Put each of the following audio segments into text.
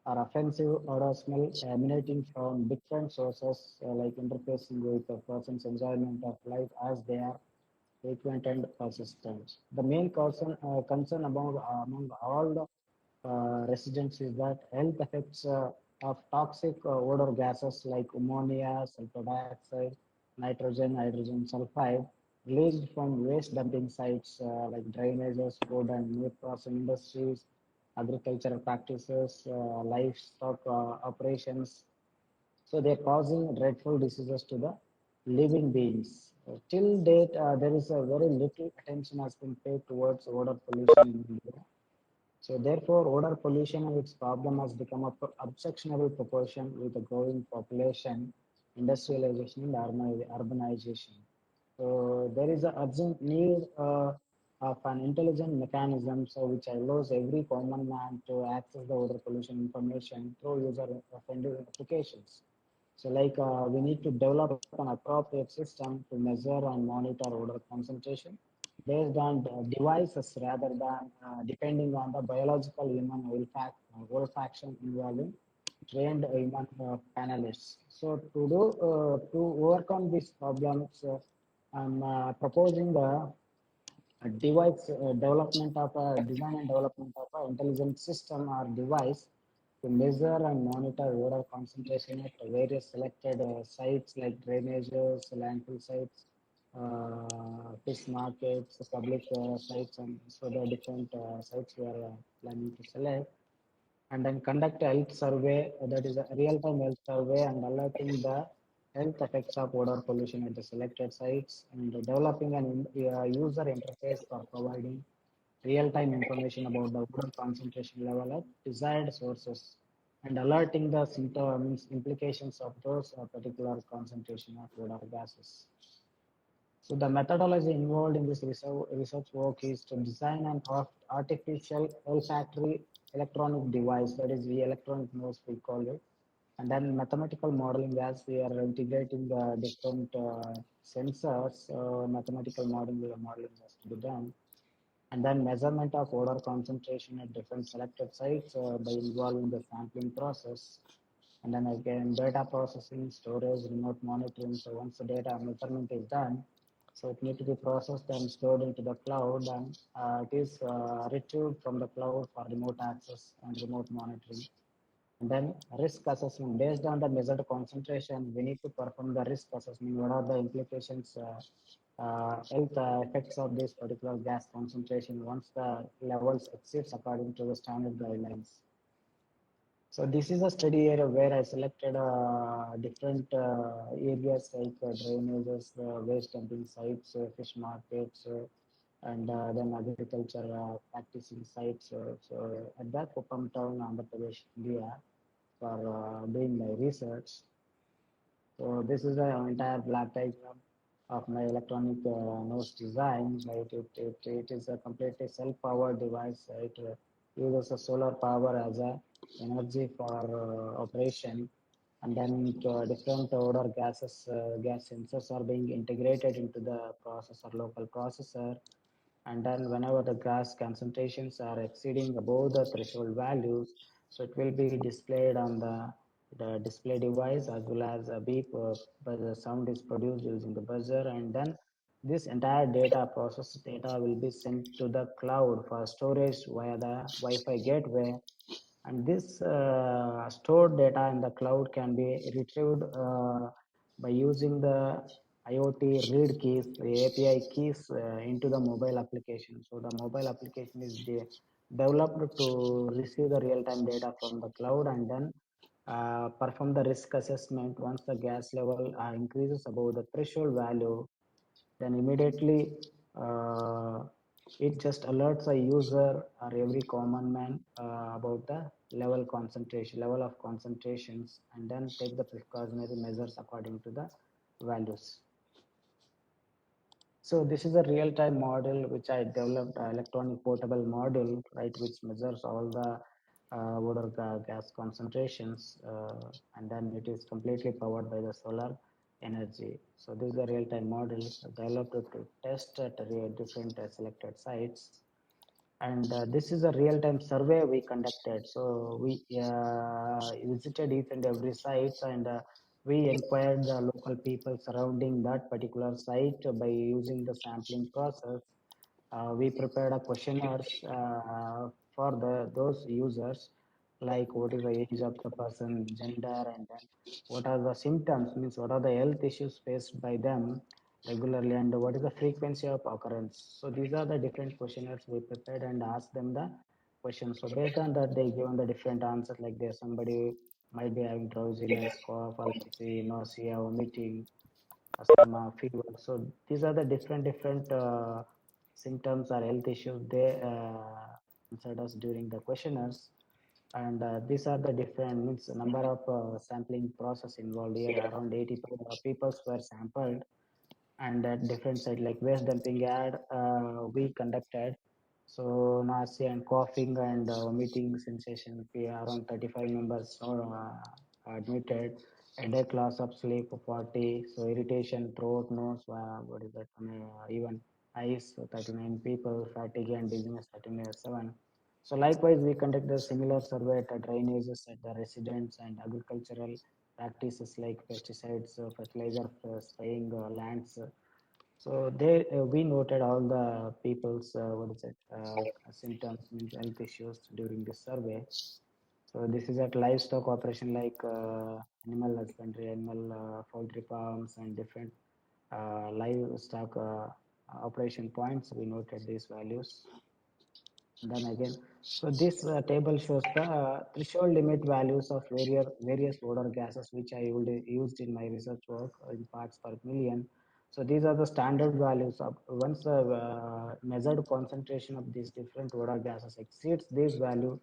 or offensive odor smell emanating from different sources, like interfacing with a person's enjoyment of life as they are frequent and persistent. The main concern among all the residents is that health effects of toxic odor gases like ammonia, sulfur dioxide, nitrogen, hydrogen sulfide released from waste dumping sites like drainages, food and meat processing industries, agricultural practices, livestock operations. So they're causing dreadful diseases to the living beings. Till date, there is a very little attention has been paid towards odor pollution in India. So therefore, odor pollution and its problem has become of objectionable proportion with the growing population, industrialization, and urbanization. So there is an urgent need of an intelligent mechanism so which allows every common man to access the odor pollution information through user-friendly applications. So like we need to develop an appropriate system to measure and monitor odor concentration based on the devices rather than depending on the biological human olfaction involving trained human panelists. So to overcome these problems, I'm proposing the device development of a design and development of an intelligent system or device to measure and monitor odor concentration at various selected sites like drainages, landfill sites, fish markets, public sites, and so the different sites we are planning to select, and then conduct a health survey, that is a real-time health survey, and alerting the health effects of odor pollution at the selected sites, and developing an user interface for providing real-time information about the odor concentration level at desired sources, and alerting the symptoms implications of those particular concentration of odor gases. So the methodology involved in this research work is to design an artificial olfactory electronic device, that is the electronic nose we call it, and then mathematical modeling as we are integrating the different sensors, mathematical modeling has to be done, and then measurement of odor concentration at different selected sites by involving the sampling process, and then again data processing, storage, remote monitoring. So once the data measurement is done, so it needs to be processed and stored into the cloud, and it is retrieved from the cloud for remote access and remote monitoring. And then risk assessment based on the measured concentration, we need to perform the risk assessment. What are the implications, health effects of this particular gas concentration once the levels exceeds according to the standard guidelines. So this is a study area where I selected different areas like drainages, waste dumping sites, fish markets, and then agriculture practicing sites. So at that Kuppam town, Andhra Pradesh, India, for doing my research. So this is the entire black diagram of my electronic nose design. Right, it is a completely self-powered device. It uses a solar power as a energy for operation, and then different odor gas sensors are being integrated into the processor, local processor, and then whenever the gas concentrations are exceeding above the threshold values, so it will be displayed on the display device as well as a beep, but the sound is produced using the buzzer, and then this entire data processed data will be sent to the cloud for storage via the Wi-Fi gateway, and this stored data in the cloud can be retrieved by using the IoT read keys, the API keys into the mobile application. So the mobile application is developed to receive the real-time data from the cloud and then perform the risk assessment. Once the gas level increases above the threshold value, then immediately uh, it just alerts a user or every common man about the level of concentrations, and then take the precautionary measures according to the values. So this is a real-time model which I developed, electronic portable model, right, which measures all the odor gas concentrations, and then it is completely powered by the solar energy. So this is a real-time model developed to test at different selected sites, And this is a real-time survey we conducted. So we visited each and every site, and we inquired the local people surrounding that particular site by using the sampling process. We prepared a questionnaires for those users, like what is the age of the person, gender, and then what are the symptoms, means what are the health issues faced by them regularly, and what is the frequency of occurrence. So these are the different questionnaires we prepared and asked them the questions. So based on that, they given the different answers, like there somebody might be having drowsiness, cough, allergy, nausea, vomiting, asthma, fever. So these are the different symptoms or health issues they answered us during the questionnaires. And these are the different means number of sampling process involved here. Around 80 people were sampled, and at different site like waste dumping yard we conducted. So nausea and coughing and vomiting sensation, we around 35 members admitted. Headache, loss of sleep 40, so irritation, throat, nose, what is that, even eyes, so 39 people, fatigue and dizziness 37. So likewise we conducted a similar survey at drainages at the residents and agricultural practices like pesticides, fertilizer spraying lands. So they we noted all the people's what is it symptoms, means health issues during this survey. So this is at livestock operation like animal husbandry, animal poultry farms, and different livestock operation points. We noted these values. Then again, so this table shows the threshold limit values of various odor gases, which I used in my research work in parts per million. So these are the standard values of once the measured concentration of these different odor gases exceeds this value.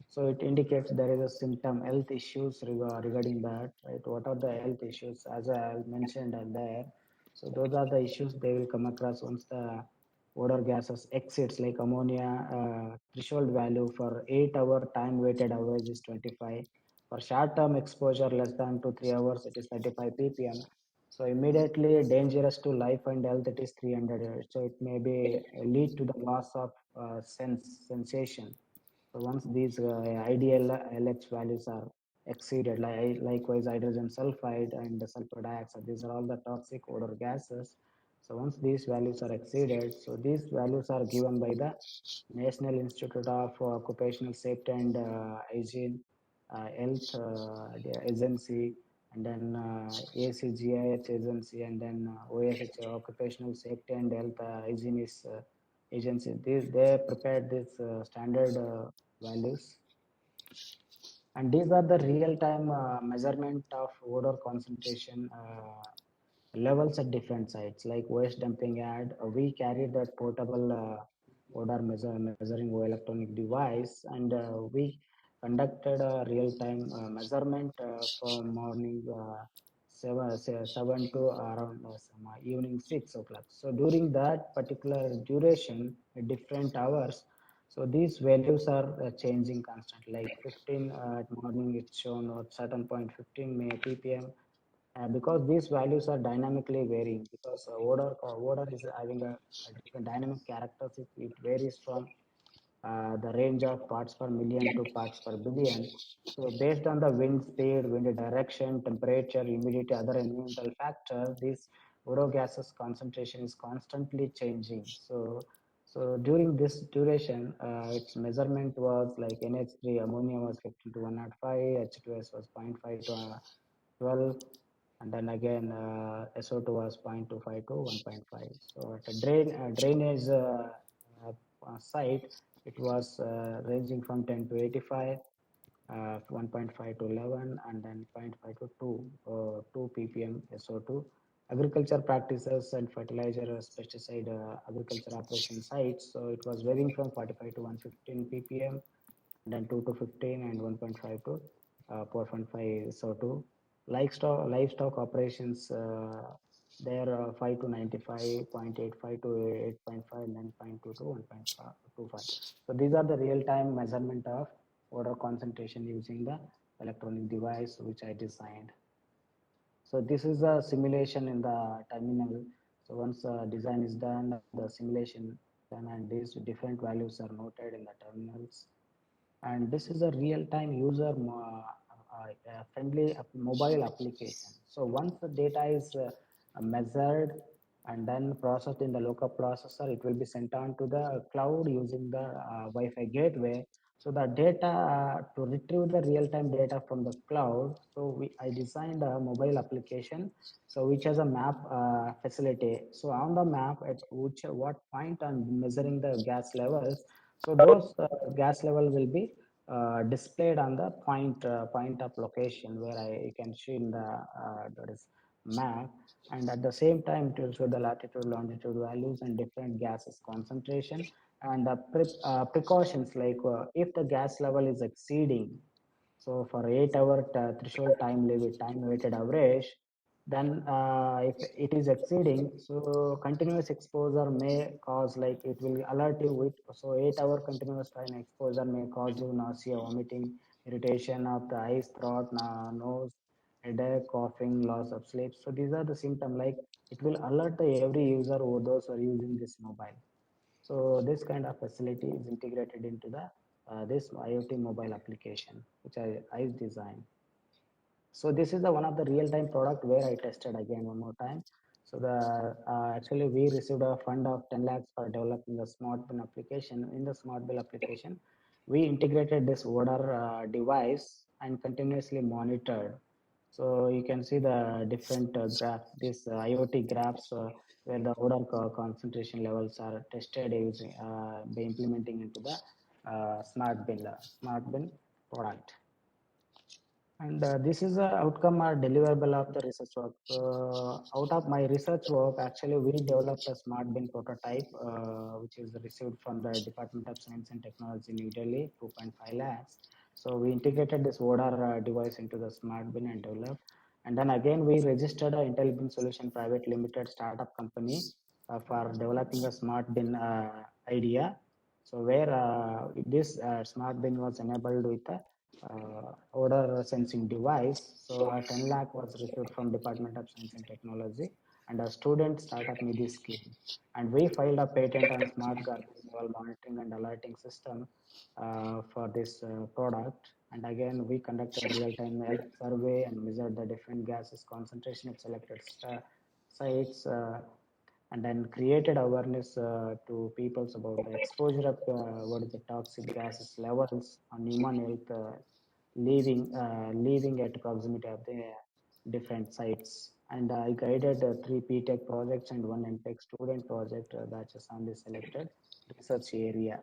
So it indicates there is a symptom health issues regarding that, right? What are the health issues? As I mentioned there, so those are the issues they will come across once the odor gases exceeds, like ammonia threshold value for 8-hour time weighted average is 25. For short term exposure less than to 3 hours, it is 35 ppm. So immediately dangerous to life and health, it is 300. So it may be lead to the loss of sensation. So once these ideal LH values are exceeded, likewise hydrogen sulfide and the sulfur dioxide, these are all the toxic odor gases. So once these values are exceeded, so these values are given by the National Institute of Occupational Safety and Hygiene, Health Agency, and then ACGIH Agency, and then OSH Occupational Safety and Health Hygienist Agency. They prepared these standard values, and these are the real-time measurement of odor concentration levels at different sites like waste dumping yard. We carried that portable odor measuring electronic device, and we conducted a real-time measurement from morning 7 to around evening 6 o'clock. So during that particular duration, different hours, so these values are changing constantly. Like 15 at morning, it's shown at certain point 15 ppm, because these values are dynamically varying, because odor is having a different dynamic characteristics. It varies from the range of parts per million to parts per billion. So based on the wind speed, wind direction, temperature, humidity, other environmental factors, this odor gases concentration is constantly changing. So during this duration, its measurement was like NH3 ammonia was 15 to 105, H2S was zero point 0.5 to 12, and then again SO2 was 0.25 to 1.5. So at a drainage site, it was ranging from 10 to 85, 1.5 to 11, and then zero point 0.5 to 2 ppm SO2. Agriculture practices and fertilizer pesticide agriculture operation sites, so it was varying from 45 to 115 ppm, and then 2 to 15, and 1.5 to 4.5 SO2. Livestock operations, there 5 to 95, 0.85 to 8.5, and then 0.2 to 1.25. So these are the real-time measurement of water concentration using the electronic device which I designed. So this is a simulation in the terminal. So once design is done, the simulation system, and these different values are noted in the terminals. And this is a real-time user friendly mobile application. So once the data is measured and then processed in the local processor, it will be sent on to the cloud using the Wi-Fi gateway. So the data to retrieve the real-time data from the cloud. So I designed a mobile application, so which has a map facility. So on the map, at what point I'm measuring the gas levels. So those gas level will be displayed on the point of location where you can see in the that is map, and at the same time it will show the latitude longitude values and different gases concentration and the precautions like if the gas level is exceeding, so for 8 hour threshold time limit, time weighted average, then if it is exceeding, so continuous exposure may cause, like it will alert you with, so 8 hour continuous time exposure may cause you nausea, vomiting, irritation of the eyes, throat, nose, headache, coughing, loss of sleep. So these are the symptoms, like it will alert the every user or those who are using this mobile. So this kind of facility is integrated into the this IoT mobile application, which I designed. So this is the one of the real-time product where I tested again one more time. So the actually we received a fund of 10 lakhs for developing the smart bin application. In the smart bin application, we integrated this Odor device and continuously monitored. So you can see the different graphs, these IoT graphs where the odor concentration levels are tested using by implementing into the smart bin product. And this is the outcome or deliverable of the research work. So out of my research work, actually we developed a smart bin prototype, which is received from the Department of Science and Technology, New Delhi, 2.5 lakhs. So we integrated this Odor device into the smart bin and developed. And then again, we registered a Intelligent Solution Private Limited startup company for developing a smart bin idea. So where this smart bin was enabled with a odor sensing device. So a 10 lakh was received from Department of Science and Technology and a student startup Nidhi scheme. And we filed a patent on smart garbage level monitoring and alerting system for this product. And again, we conducted real-time health survey and measured the different gases concentration at selected sites. And then created awareness to peoples about the exposure of what is the toxic gases levels on human health living at proximity of the different sites. And I guided three PTech projects and one MTech student project batches on the selected research area.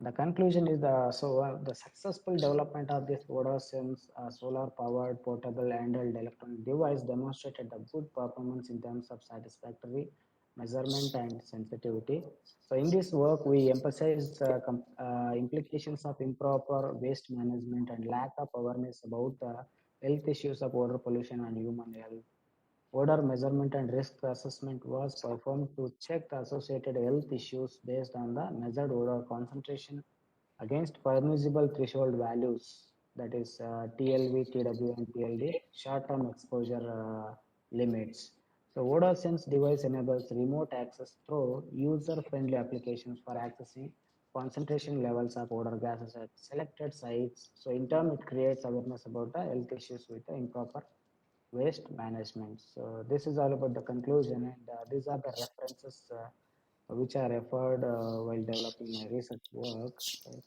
The conclusion is the successful development of this OdorSense solar-powered portable handheld electronic device demonstrated the good performance in terms of satisfactory measurement and sensitivity. So in this work, we emphasized implications of improper waste management and lack of awareness about the health issues of odor pollution and human health. Odor measurement and risk assessment was performed to check the associated health issues based on the measured odor concentration against permissible threshold values, that is TLV, TW, and TLD, short-term exposure limits. So OdorSense device enables remote access through user-friendly applications for accessing concentration levels of odor gases at selected sites. So in turn, it creates awareness about the health issues with the improper waste management. So this is all about the conclusion, and these are the references which I referred while developing my research work. Right?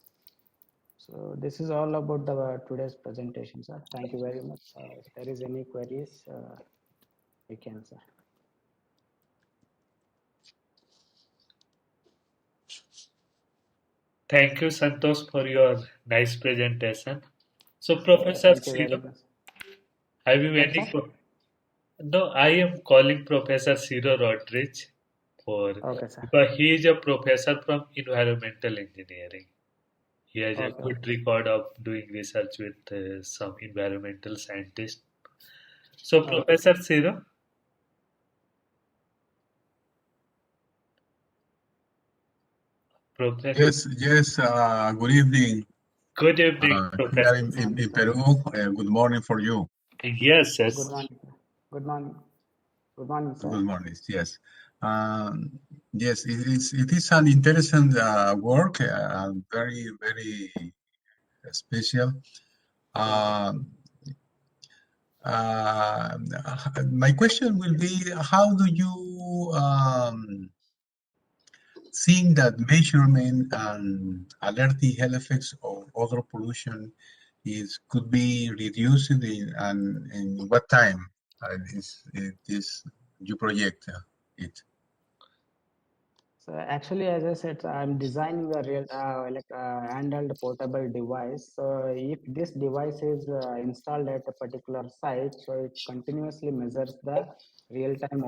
So this is all about the today's presentation, sir. Thank you very much. If there is any queries, we can, sir. Thank you, Santosh, for your nice presentation. So, Professor Thank you very Siro, much. have you What, any? sir? No, I am calling Professor Siro Rodriguez for Okay, sir. because he is a professor from environmental engineering. He has a Okay, good okay. record of doing research with some environmental scientists. So, Okay, Professor Siro, Professor, Yes, good evening. good evening, Here Professor. good morning, in sir. Peru, good morning for you. Yes, Good yes. morning, sir. Good morning. Good morning, sir. Good morning, yes. Yes, it is an interesting work, very, very special. Thank you. Um, uh, my question will be, how do you think that measurement and alerting health effects of odor pollution could be reduced and in what time is you project it? So actually, as I said, I'm designing a real handheld portable device. So if this device is installed at a particular site, so it continuously measures the real-time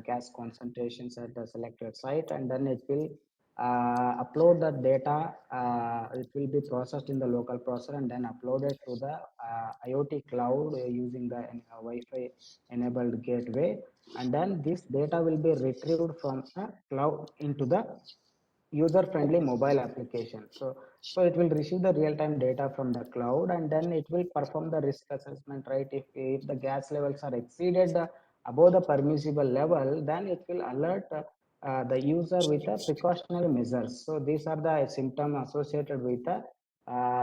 gas concentrations at the selected site, and then it will upload the data. It will be processed in the local processor and then uploaded to the IoT cloud using the Wi-Fi enabled gateway, and then this data will be retrieved from a cloud into the user-friendly mobile application. So it will receive the real-time data from the cloud, and then it will perform the risk assessment, right? If the gas levels are exceeded above the permissible level, then it will alert the user with the precautionary measures. So these are the symptoms associated with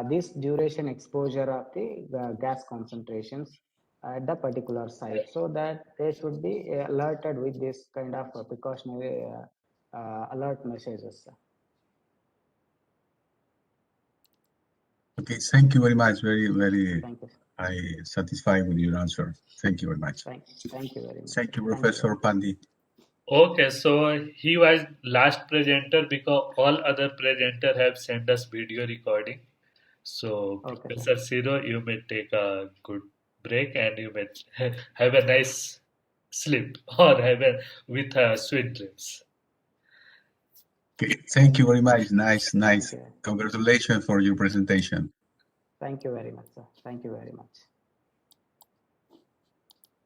this duration exposure of the gas concentrations at the particular site, so that they should be alerted with this kind of precautionary alert messages. Okay, thank you very much. Very, very Thank you. I satisfied with your answer. Thank you very much. Thank you very much. Thank you, Thank you. Professor Pandi. Okay, so he was last presenter because all other presenter have sent us video recording. So Okay, sir. Professor Siro, you may take a good break and you may have a nice sleep or have a with sweet dreams. Okay, thank you very much. Nice, Thank nice. you. Congratulations for your presentation. Thank you very much, sir. Thank you very much.